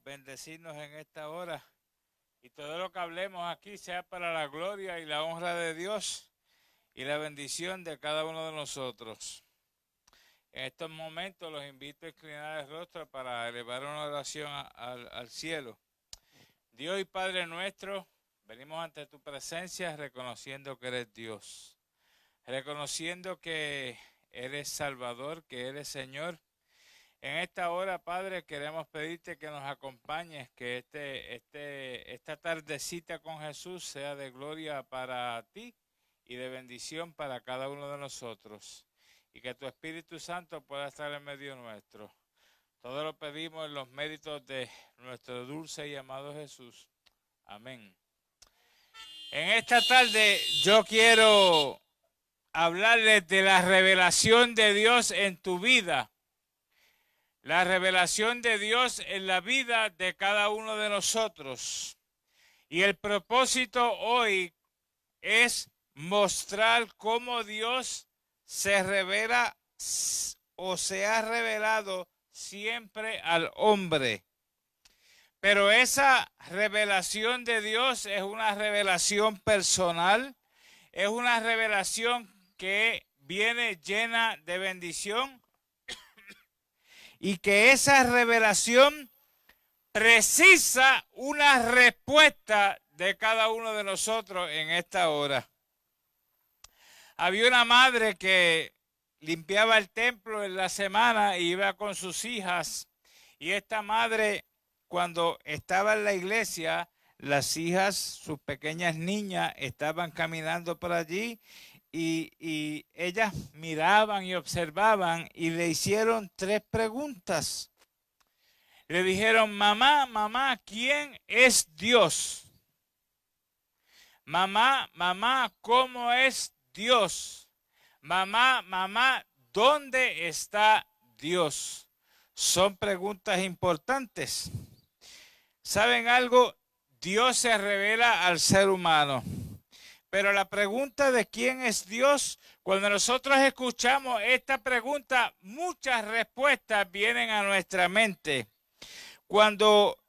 bendecirnos en esta hora y todo lo que hablemos aquí sea para la gloria y la honra de Dios y la bendición de cada uno de nosotros. En estos momentos los invito a inclinar el rostro para elevar una oración al cielo. Dios y Padre nuestro, venimos ante tu presencia reconociendo que eres Dios, reconociendo que eres Salvador, que eres Señor. En esta hora, Padre, queremos pedirte que nos acompañes, que esta tardecita con Jesús sea de gloria para ti y de bendición para cada uno de nosotros. Y que tu Espíritu Santo pueda estar en medio nuestro. Todo lo pedimos en los méritos de nuestro dulce y amado Jesús. Amén. En esta tarde yo quiero hablarles de la revelación de Dios en tu vida. La revelación de Dios en la vida de cada uno de nosotros. Y el propósito hoy es mostrar cómo Dios se revela o se ha revelado siempre al hombre. Pero esa revelación de Dios es una revelación personal, es una revelación que viene llena de bendición. Y que esa revelación precisa una respuesta de cada uno de nosotros en esta hora. Había una madre que limpiaba el templo en la semana y iba con sus hijas. Y esta madre, cuando estaba en la iglesia, las hijas, sus pequeñas niñas, estaban caminando por allí. Y ellas miraban y observaban y le hicieron 3 preguntas. Le dijeron, mamá, ¿quién es Dios? Mamá, ¿cómo es Dios? Mamá, ¿dónde está Dios? Son preguntas importantes. ¿Saben algo? Dios se revela al ser humano. Pero la pregunta de quién es Dios, cuando nosotros escuchamos esta pregunta, muchas respuestas vienen a nuestra mente. Cuando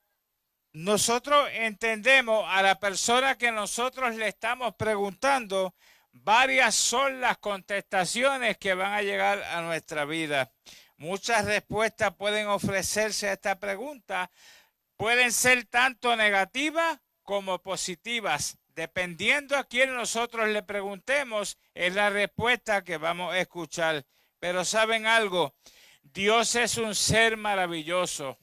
nosotros entendemos a la persona que nosotros le estamos preguntando, varias son las contestaciones que van a llegar a nuestra vida. Muchas respuestas pueden ofrecerse a esta pregunta, pueden ser tanto negativas como positivas. Dependiendo a quién nosotros le preguntemos, es la respuesta que vamos a escuchar. Pero ¿saben algo? Dios es un ser maravilloso.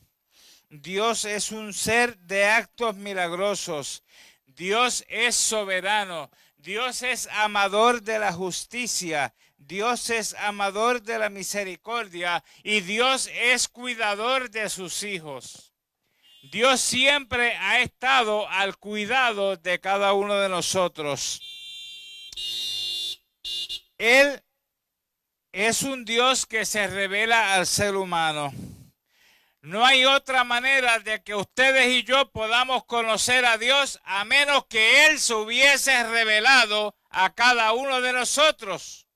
Dios es un ser de actos milagrosos. Dios es soberano. Dios es amador de la justicia. Dios es amador de la misericordia. Y Dios es cuidador de sus hijos. Dios siempre ha estado al cuidado de cada uno de nosotros. Él es un Dios que se revela al ser humano. No hay otra manera de que ustedes y yo podamos conocer a Dios a menos que Él se hubiese revelado a cada uno de nosotros.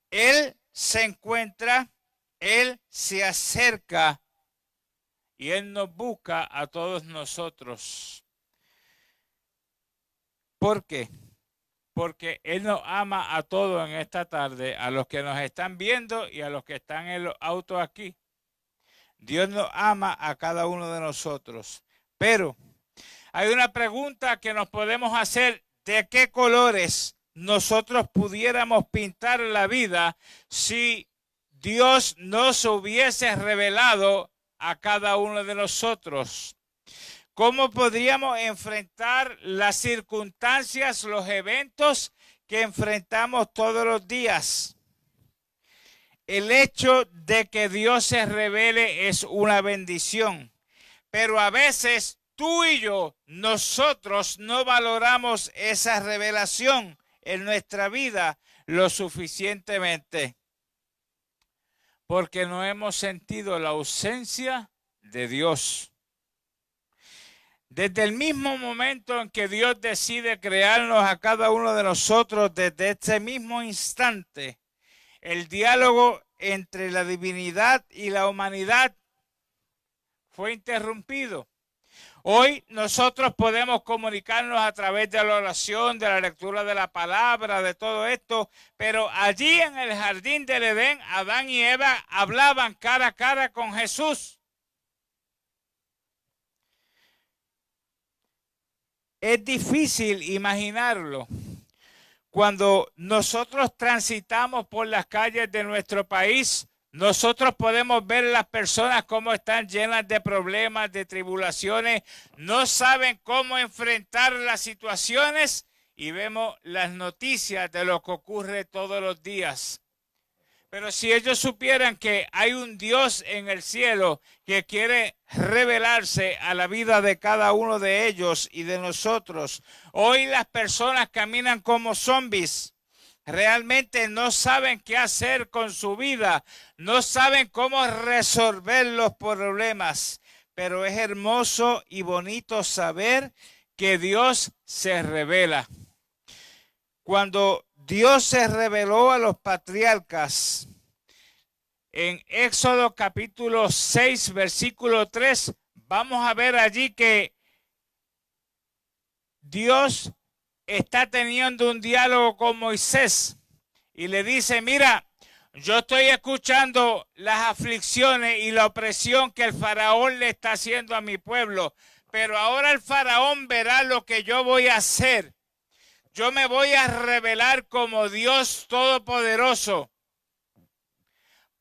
Él se encuentra, Él se acerca y Él nos busca a todos nosotros. ¿Por qué? Porque Él nos ama a todos en esta tarde, a los que nos están viendo y a los que están en los autos aquí. Dios nos ama a cada uno de nosotros. Pero hay una pregunta que nos podemos hacer: ¿de qué colores nosotros pudiéramos pintar la vida si Dios nos hubiese revelado a cada uno de nosotros? ¿Cómo podríamos enfrentar las circunstancias, los eventos que enfrentamos todos los días? El hecho de que Dios se revele es una bendición, pero a veces tú y yo, nosotros no valoramos esa revelación en nuestra vida lo suficientemente, porque no hemos sentido la ausencia de Dios. Desde el mismo momento en que Dios decide crearnos a cada uno de nosotros, desde este mismo instante, el diálogo entre la divinidad y la humanidad fue interrumpido. Hoy nosotros podemos comunicarnos a través de la oración, de la lectura de la palabra, de todo esto, pero allí en el jardín del Edén, Adán y Eva hablaban cara a cara con Jesús. Es difícil imaginarlo. Cuando nosotros transitamos por las calles de nuestro país, nosotros podemos ver las personas cómo están llenas de problemas, de tribulaciones, no saben cómo enfrentar las situaciones y vemos las noticias de lo que ocurre todos los días. Pero si ellos supieran que hay un Dios en el cielo que quiere revelarse a la vida de cada uno de ellos y de nosotros, hoy las personas caminan como zombies. Realmente no saben qué hacer con su vida, no saben cómo resolver los problemas, pero es hermoso y bonito saber que Dios se revela. Cuando Dios se reveló a los patriarcas, en Éxodo capítulo 6, versículo 3, vamos a ver allí que Dios está teniendo un diálogo con Moisés y le dice, mira, yo estoy escuchando las aflicciones y la opresión que el faraón le está haciendo a mi pueblo, pero ahora el faraón verá lo que yo voy a hacer. Yo me voy a revelar como Dios Todopoderoso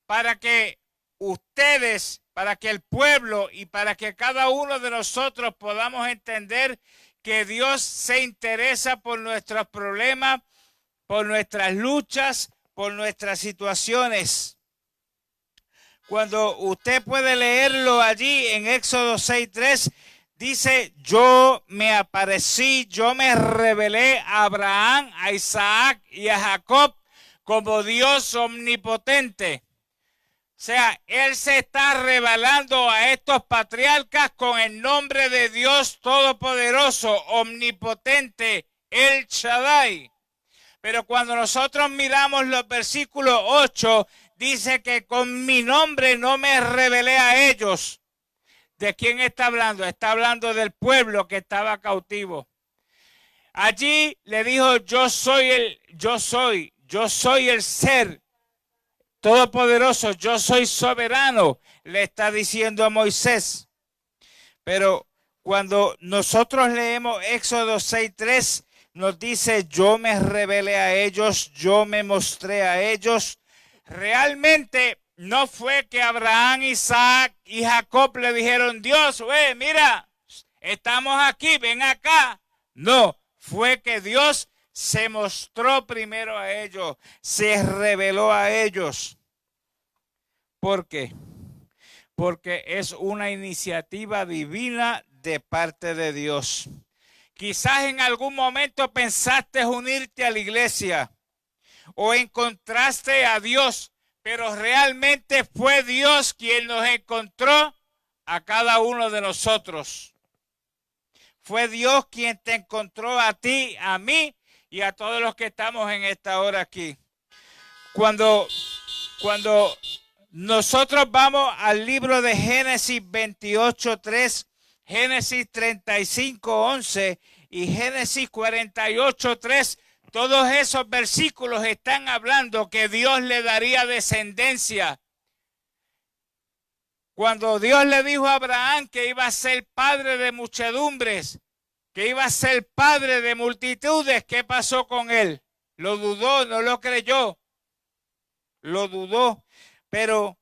para que ustedes, para que el pueblo y para que cada uno de nosotros podamos entender que Dios se interesa por nuestros problemas, por nuestras luchas, por nuestras situaciones. Cuando usted puede leerlo allí en Éxodo 6:3, dice, yo me aparecí, yo me revelé a Abraham, a Isaac y a Jacob como Dios omnipotente. O sea, Él se está revelando a estos patriarcas con el nombre de Dios Todopoderoso, omnipotente, El Shaddai. Pero cuando nosotros miramos los versículos 8, dice que con mi nombre no me revelé a ellos. ¿De quién está hablando? Está hablando del pueblo que estaba cautivo. Allí le dijo, yo soy el ser todopoderoso, yo soy soberano, le está diciendo a Moisés. Pero cuando nosotros leemos Éxodo 6:3, nos dice, yo me revelé a ellos, yo me mostré a ellos. Realmente no fue que Abraham, Isaac y Jacob le dijeron, Dios, mira, estamos aquí, ven acá. No, fue que Dios se mostró primero a ellos, se reveló a ellos. ¿Por qué? Porque es una iniciativa divina de parte de Dios. Quizás en algún momento pensaste unirte a la iglesia o encontraste a Dios, pero realmente fue Dios quien nos encontró a cada uno de nosotros. Fue Dios quien te encontró a ti, a mí y a todos los que estamos en esta hora aquí. Cuando nosotros vamos al libro de Génesis 28:3, Génesis 35:11 y Génesis 48:3, todos esos versículos están hablando que Dios le daría descendencia. Cuando Dios le dijo a Abraham que iba a ser padre de muchedumbres, que iba a ser padre de multitudes, ¿qué pasó con él? Lo dudó, no lo creyó. Lo dudó. Pero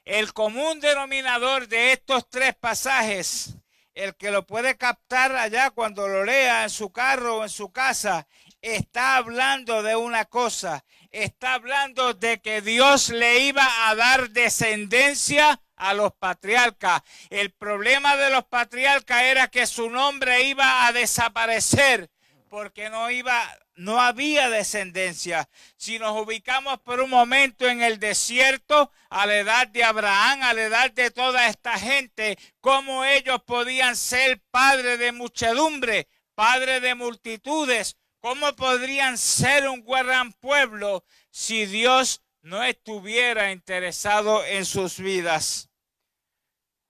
el común denominador de estos tres pasajes, el que lo puede captar allá cuando lo lea en su carro o en su casa, está hablando de una cosa. Está hablando de que Dios le iba a dar descendencia a los patriarcas. El problema de los patriarcas era que su nombre iba a desaparecer porque no había descendencia. Si nos ubicamos por un momento en el desierto, a la edad de Abraham, a la edad de toda esta gente, ¿cómo ellos podían ser padres de muchedumbre, padres de multitudes? ¿Cómo podrían ser un gran pueblo si Dios no estuviera interesado en sus vidas?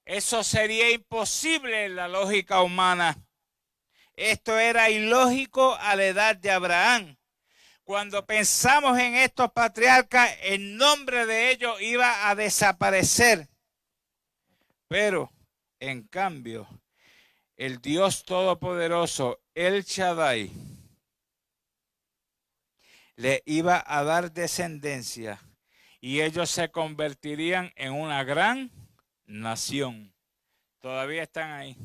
Eso sería imposible en la lógica humana. Esto era ilógico a la edad de Abraham. Cuando pensamos en estos patriarcas, el nombre de ellos iba a desaparecer. Pero, en cambio, el Dios Todopoderoso, El Shaddai, le iba a dar descendencia y ellos se convertirían en una gran nación. Todavía están ahí.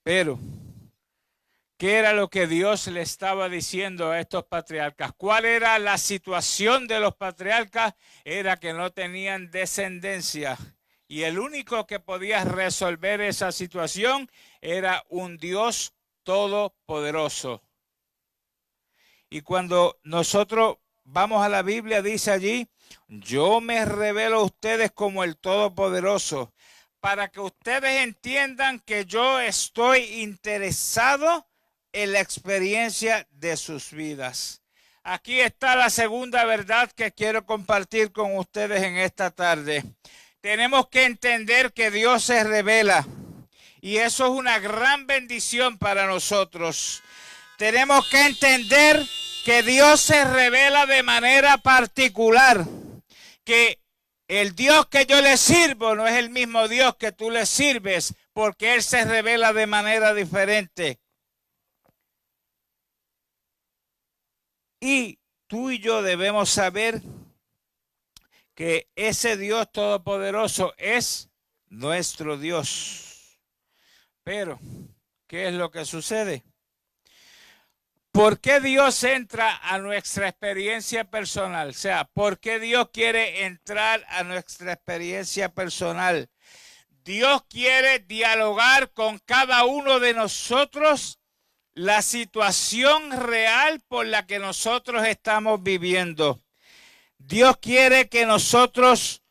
Pero, ¿qué era lo que Dios le estaba diciendo a estos patriarcas? ¿Cuál era la situación de los patriarcas? Era que no tenían descendencia. Y el único que podía resolver esa situación era un Dios todopoderoso. Y cuando nosotros vamos a la Biblia, dice allí, yo me revelo a ustedes como el Todopoderoso, para que ustedes entiendan que yo estoy interesado en la experiencia de sus vidas. Aquí está la segunda verdad que quiero compartir con ustedes en esta tarde. Tenemos que entender que Dios se revela y eso es una gran bendición para nosotros. Tenemos que entender que Dios se revela de manera particular, que el Dios que yo le sirvo no es el mismo Dios que tú le sirves, porque Él se revela de manera diferente. Y tú y yo debemos saber que ese Dios todopoderoso es nuestro Dios. Pero, ¿qué es lo que sucede? ¿Por qué Dios entra a nuestra experiencia personal? O sea, ¿por qué Dios quiere entrar a nuestra experiencia personal? Dios quiere dialogar con cada uno de nosotros la situación real por la que nosotros estamos viviendo. Dios quiere que nosotros,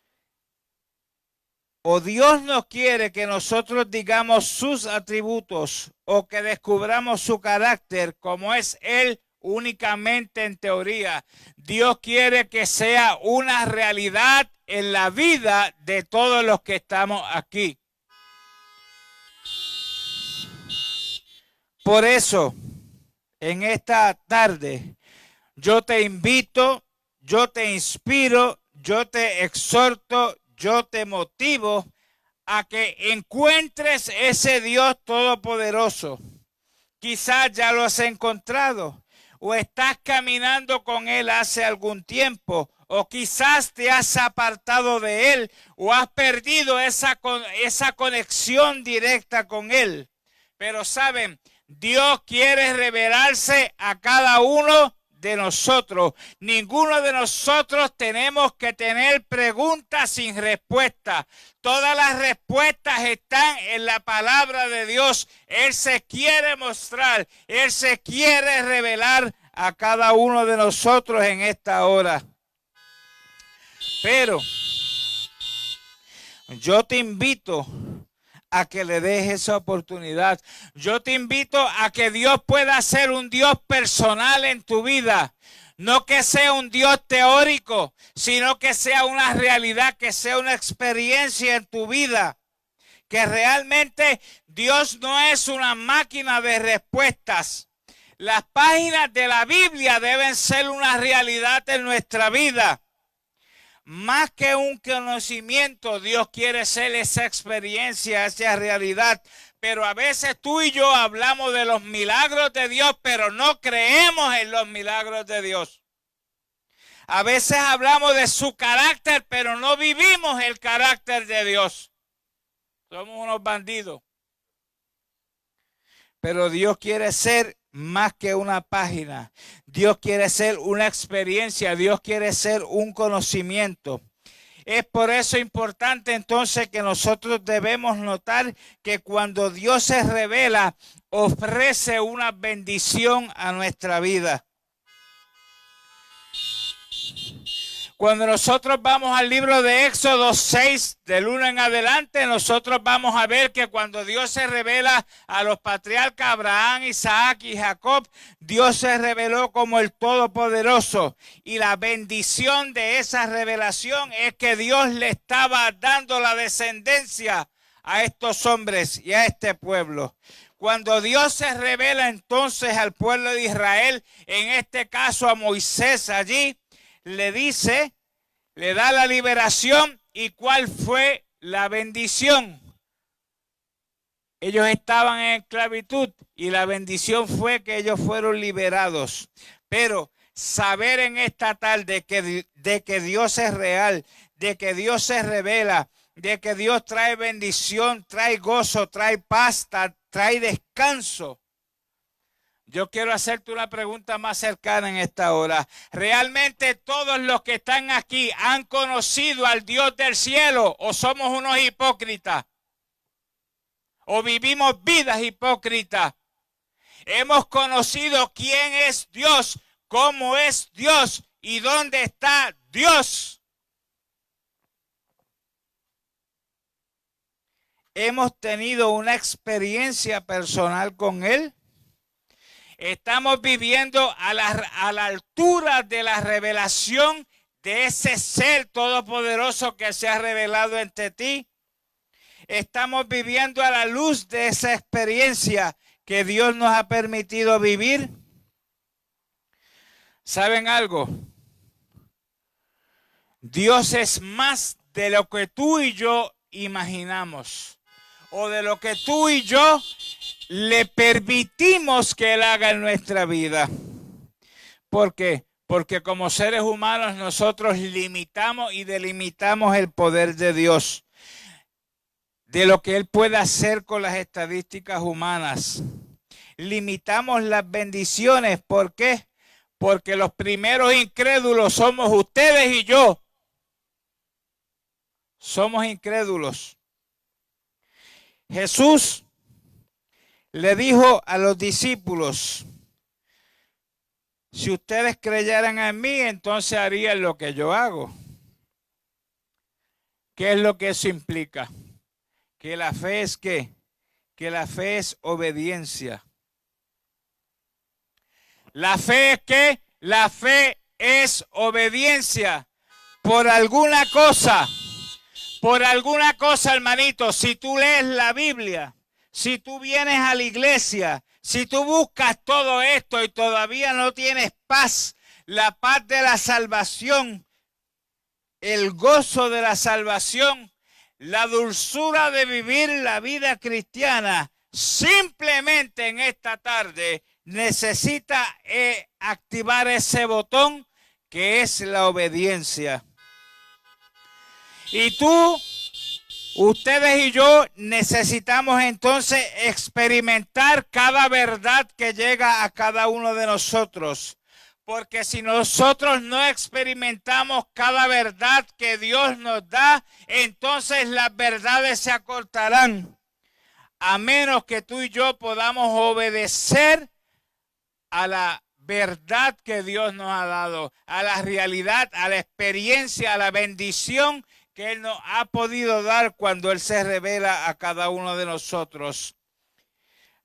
o Dios nos quiere que nosotros digamos sus atributos o que descubramos su carácter como es Él únicamente en teoría. Dios quiere que sea una realidad en la vida de todos los que estamos aquí. Por eso, en esta tarde, yo te invito, yo te inspiro, yo te exhorto, yo te motivo a que encuentres ese Dios todopoderoso. Quizás ya lo has encontrado o estás caminando con Él hace algún tiempo o quizás te has apartado de Él o has perdido esa conexión directa con Él. Pero saben, Dios quiere revelarse a cada uno de nosotros. Ninguno de nosotros tenemos que tener preguntas sin respuesta. Todas las respuestas están en la palabra de Dios. Él se quiere mostrar, Él se quiere revelar a cada uno de nosotros en esta hora. Pero yo te invito a que le des esa oportunidad. Yo te invito a que Dios pueda ser un Dios personal en tu vida. No que sea un Dios teórico, sino que sea una realidad, que sea una experiencia en tu vida. Que realmente Dios no es una máquina de respuestas. Las páginas de la Biblia deben ser una realidad en nuestra vida. Más que un conocimiento, Dios quiere ser esa experiencia, esa realidad. Pero a veces tú y yo hablamos de los milagros de Dios, pero no creemos en los milagros de Dios. A veces hablamos de su carácter, pero no vivimos el carácter de Dios. Somos unos bandidos. Pero Dios quiere ser más que una página. Dios quiere ser una experiencia. Dios quiere ser un conocimiento. Es por eso importante entonces que nosotros debemos notar que cuando Dios se revela, ofrece una bendición a nuestra vida. Cuando nosotros vamos al libro de Éxodo 6, del 1 en adelante, nosotros vamos a ver que cuando Dios se revela a los patriarcas Abraham, Isaac y Jacob, Dios se reveló como el Todopoderoso. Y la bendición de esa revelación es que Dios le estaba dando la descendencia a estos hombres y a este pueblo. Cuando Dios se revela entonces al pueblo de Israel, en este caso a Moisés allí, le dice, le da la liberación. ¿Y cuál fue la bendición? Ellos estaban en esclavitud y la bendición fue que ellos fueron liberados. Pero saber en esta tarde de que Dios es real, de que Dios se revela, de que Dios trae bendición, trae gozo, trae paz, trae descanso. Yo quiero hacerte una pregunta más cercana en esta hora. ¿Realmente todos los que están aquí han conocido al Dios del cielo o somos unos hipócritas? ¿O vivimos vidas hipócritas? Hemos conocido quién es Dios, cómo es Dios y dónde está Dios. Hemos tenido una experiencia personal con Él. Estamos viviendo a la altura de la revelación de ese ser todopoderoso que se ha revelado entre ti. Estamos viviendo a la luz de esa experiencia que Dios nos ha permitido vivir. ¿Saben algo? Dios es más de lo que tú y yo imaginamos, o de lo que tú y yo le permitimos que Él haga en nuestra vida. ¿Por qué? Porque como seres humanos nosotros limitamos y delimitamos el poder de Dios, de lo que Él puede hacer con las estadísticas humanas. Limitamos las bendiciones. ¿Por qué? Porque los primeros incrédulos somos ustedes y yo. Somos incrédulos. Jesús le dijo a los discípulos, si ustedes creyeran en mí, entonces harían lo que yo hago. ¿Qué es lo que eso implica? Que la fe es ¿qué? Que la fe es obediencia. ¿La fe es qué? La fe es obediencia. Por alguna cosa, hermanito, si tú lees la Biblia, si tú vienes a la iglesia, si tú buscas todo esto y todavía no tienes paz, la paz de la salvación, el gozo de la salvación, la dulzura de vivir la vida cristiana, simplemente en esta tarde necesita activar ese botón que es la obediencia. Y ustedes y yo necesitamos entonces experimentar cada verdad que llega a cada uno de nosotros. Porque si nosotros no experimentamos cada verdad que Dios nos da, entonces las verdades se acortarán. A menos que tú y yo podamos obedecer a la verdad que Dios nos ha dado, a la realidad, a la experiencia, a la bendición que Él nos ha podido dar cuando Él se revela a cada uno de nosotros.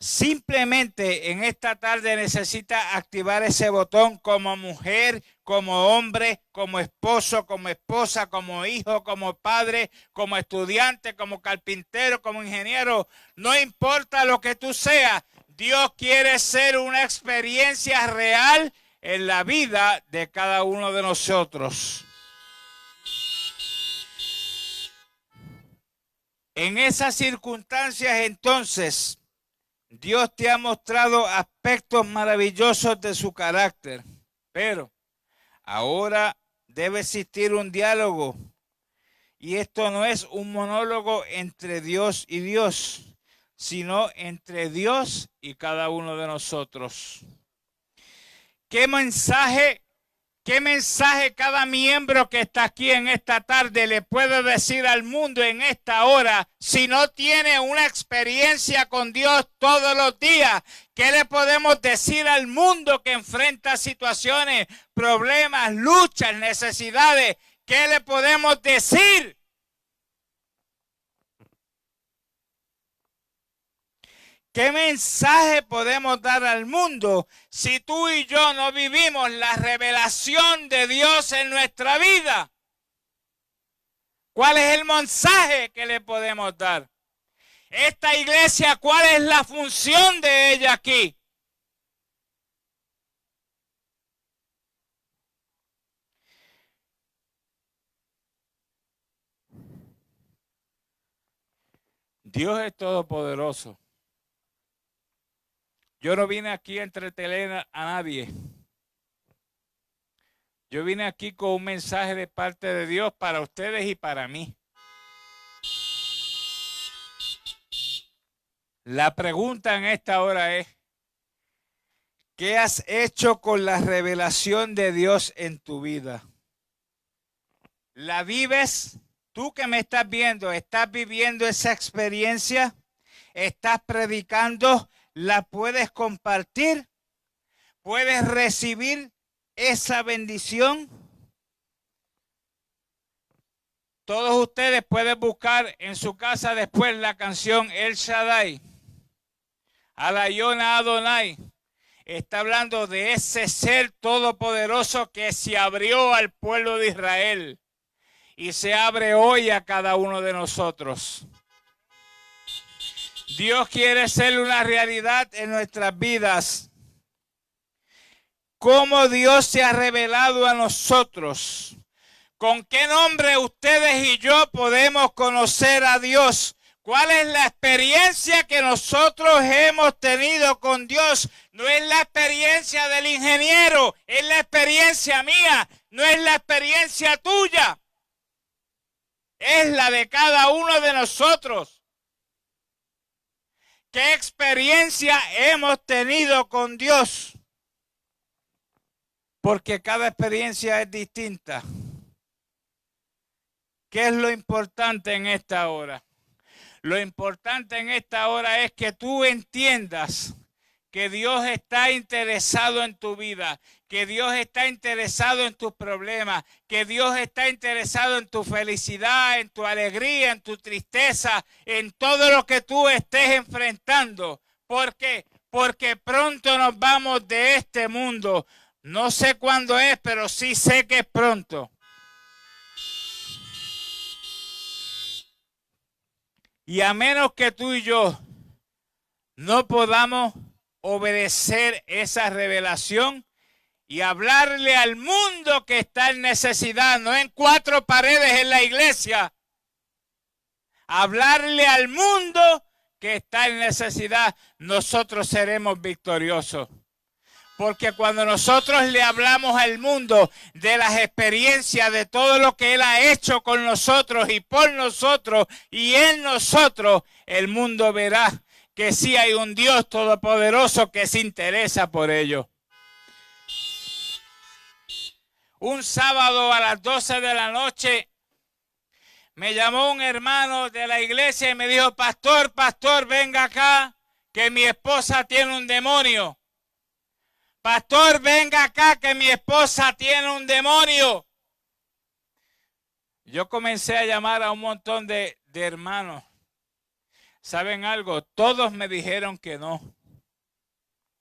Simplemente en esta tarde necesita activar ese botón como mujer, como hombre, como esposo, como esposa, como hijo, como padre, como estudiante, como carpintero, como ingeniero. No importa lo que tú seas, Dios quiere ser una experiencia real en la vida de cada uno de nosotros. En esas circunstancias, entonces, Dios te ha mostrado aspectos maravillosos de su carácter, pero ahora debe existir un diálogo. Y esto no es un monólogo entre Dios y Dios, sino entre Dios y cada uno de nosotros. ¿Qué mensaje cada miembro que está aquí en esta tarde le puede decir al mundo en esta hora si no tiene una experiencia con Dios todos los días? ¿Qué le podemos decir al mundo que enfrenta situaciones, problemas, luchas, necesidades ¿Qué le podemos decir? ¿Qué mensaje podemos dar al mundo si tú y yo no vivimos la revelación de Dios en nuestra vida? ¿Cuál es el mensaje que le podemos dar? Esta iglesia, ¿cuál es la función de ella aquí? Dios es todopoderoso. Yo no vine aquí a entretener a nadie. Yo vine aquí con un mensaje de parte de Dios para ustedes y para mí. La pregunta en esta hora es, ¿qué has hecho con la revelación de Dios en tu vida? ¿La vives? Tú que me estás viendo, ¿estás viviendo esa experiencia? ¿Estás predicando? ¿La puedes compartir? ¿Puedes recibir esa bendición? Todos ustedes pueden buscar en su casa después la canción El Shaddai. Alayona Adonai. Está hablando de ese ser todopoderoso que se abrió al pueblo de Israel y se abre hoy a cada uno de nosotros. Dios quiere ser una realidad en nuestras vidas. ¿Cómo Dios se ha revelado a nosotros? ¿Con qué nombre ustedes y yo podemos conocer a Dios? ¿Cuál es la experiencia que nosotros hemos tenido con Dios? No es la experiencia del ingeniero, es la experiencia mía, no es la experiencia tuya. Es la de cada uno de nosotros. ¿Qué experiencia hemos tenido con Dios? Porque cada experiencia es distinta. ¿Qué es lo importante en esta hora? Lo importante en esta hora es que tú entiendas que Dios está interesado en tu vida, que Dios está interesado en tus problemas, que Dios está interesado en tu felicidad, en tu alegría, en tu tristeza, en todo lo que tú estés enfrentando. ¿Por qué? Porque pronto nos vamos de este mundo. No sé cuándo es, pero sí sé que es pronto. Y a menos que tú y yo no podamos obedecer esa revelación y hablarle al mundo que está en necesidad, no en cuatro paredes en la iglesia, hablarle al mundo que está en necesidad, nosotros seremos victoriosos. Porque cuando nosotros le hablamos al mundo de las experiencias, de todo lo que Él ha hecho con nosotros y por nosotros y en nosotros, el mundo verá que sí hay un Dios todopoderoso que se interesa por ello. Un sábado a las 12 de la noche me llamó un hermano de la iglesia y me dijo, pastor, venga acá, que mi esposa tiene un demonio. Pastor, venga acá que mi esposa tiene un demonio. Yo comencé a llamar a un montón de hermanos. ¿Saben algo? Todos me dijeron que no.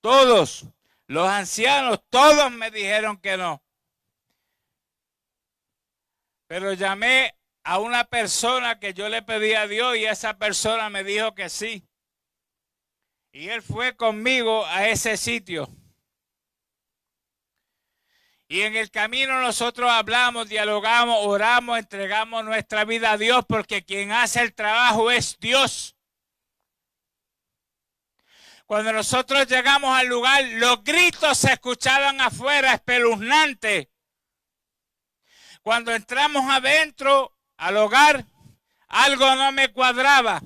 Todos. Los ancianos, todos me dijeron que no. Pero llamé a una persona que yo le pedí a Dios y esa persona me dijo que sí. Y él fue conmigo a ese sitio. Y en el camino nosotros hablamos, dialogamos, oramos, entregamos nuestra vida a Dios porque quien hace el trabajo es Dios. Cuando nosotros llegamos al lugar, los gritos se escuchaban afuera, espeluznantes. Cuando entramos adentro, al hogar, algo no me cuadraba.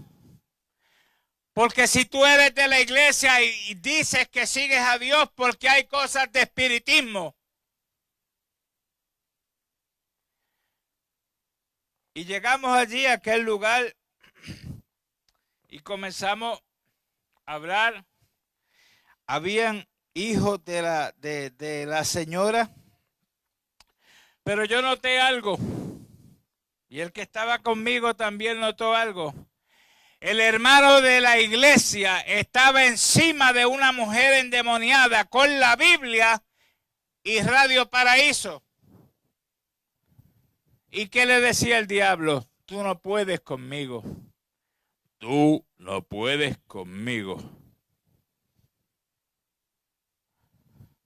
Porque si tú eres de la iglesia y dices que sigues a Dios porque hay cosas de espiritismo. Y llegamos allí a aquel lugar y comenzamos a hablar. Habían hijos de la señora. Pero yo noté algo. Y el que estaba conmigo también notó algo. El hermano de la iglesia estaba encima de una mujer endemoniada con la Biblia y Radio Paraíso. ¿Y qué le decía el diablo? Tú no puedes conmigo. Tú no puedes conmigo.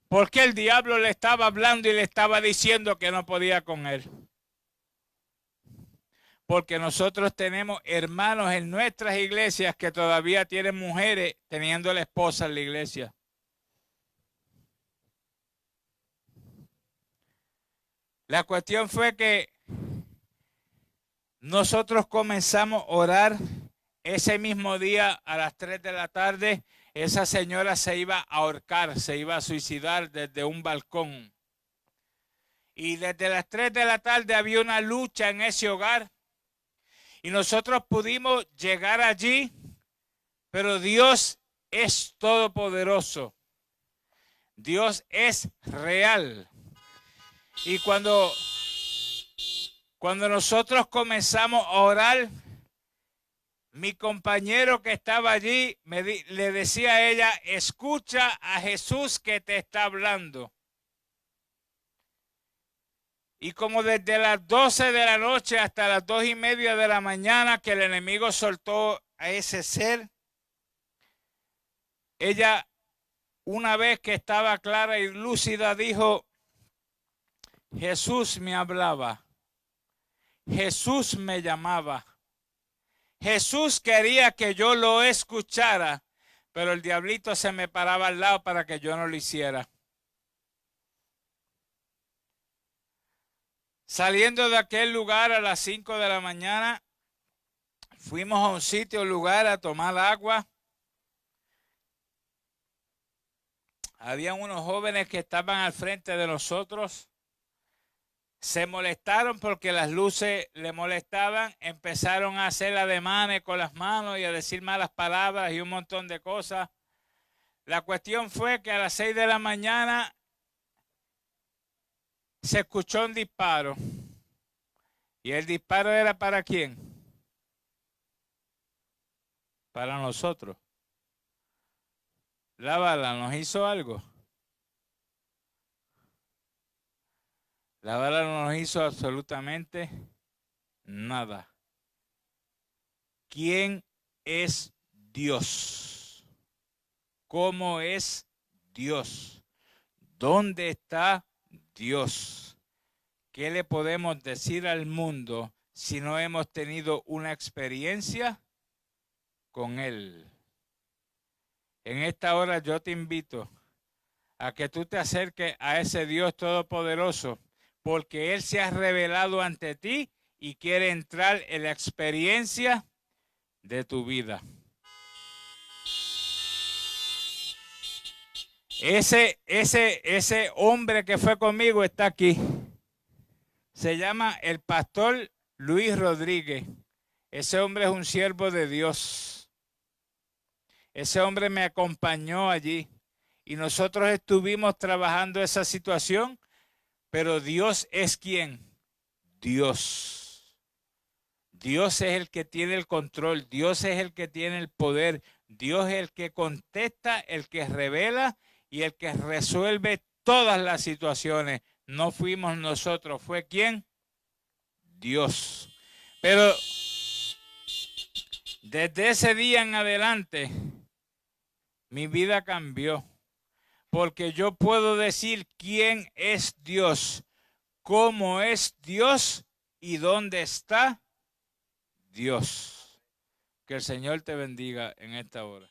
Porque el diablo le estaba hablando y le estaba diciendo que no podía con él. Porque nosotros tenemos hermanos en nuestras iglesias que todavía tienen mujeres teniendo la esposa en la iglesia. La cuestión fue que nosotros comenzamos a orar ese mismo día a las 3 de la tarde. Esa señora se iba a ahorcar, se iba a suicidar desde un balcón. Y desde las 3 de la tarde había una lucha en ese hogar. Y nosotros pudimos llegar allí, pero Dios es todopoderoso. Dios es real. Y cuando nosotros comenzamos a orar, mi compañero que estaba allí le decía a ella, escucha a Jesús que te está hablando. Y como desde las 12 de la noche hasta las 2:30 de la mañana que el enemigo soltó a ese ser, ella, una vez que estaba clara y lúcida, dijo, Jesús me hablaba, Jesús me llamaba, Jesús quería que yo lo escuchara, pero el diablito se me paraba al lado para que yo no lo hiciera. Saliendo de aquel lugar a las 5 de la mañana, fuimos a un sitio, un lugar a tomar agua. Habían unos jóvenes que estaban al frente de nosotros. Se molestaron porque las luces le molestaban. Empezaron a hacer ademanes con las manos y a decir malas palabras y un montón de cosas. La cuestión fue que a las 6 de la mañana se escuchó un disparo. ¿Y el disparo era para quién? Para nosotros. La bala nos hizo algo. La bala no nos hizo absolutamente nada. ¿Quién es Dios? ¿Cómo es Dios? ¿Dónde está Dios? ¿Qué le podemos decir al mundo si no hemos tenido una experiencia con Él? En esta hora yo te invito a que tú te acerques a ese Dios todopoderoso, porque Él se ha revelado ante ti y quiere entrar en la experiencia de tu vida. Ese hombre que fue conmigo está aquí. Se llama el pastor Luis Rodríguez. Ese hombre es un siervo de Dios. Ese hombre me acompañó allí y nosotros estuvimos trabajando esa situación, pero Dios es ¿quién? Dios. Dios es el que tiene el control, Dios es el que tiene el poder, Dios es el que contesta, el que revela y el que resuelve todas las situaciones. No fuimos nosotros, ¿fue quién? Dios. Pero desde ese día en adelante, mi vida cambió, porque yo puedo decir quién es Dios, cómo es Dios y dónde está Dios. Que el Señor te bendiga en esta hora.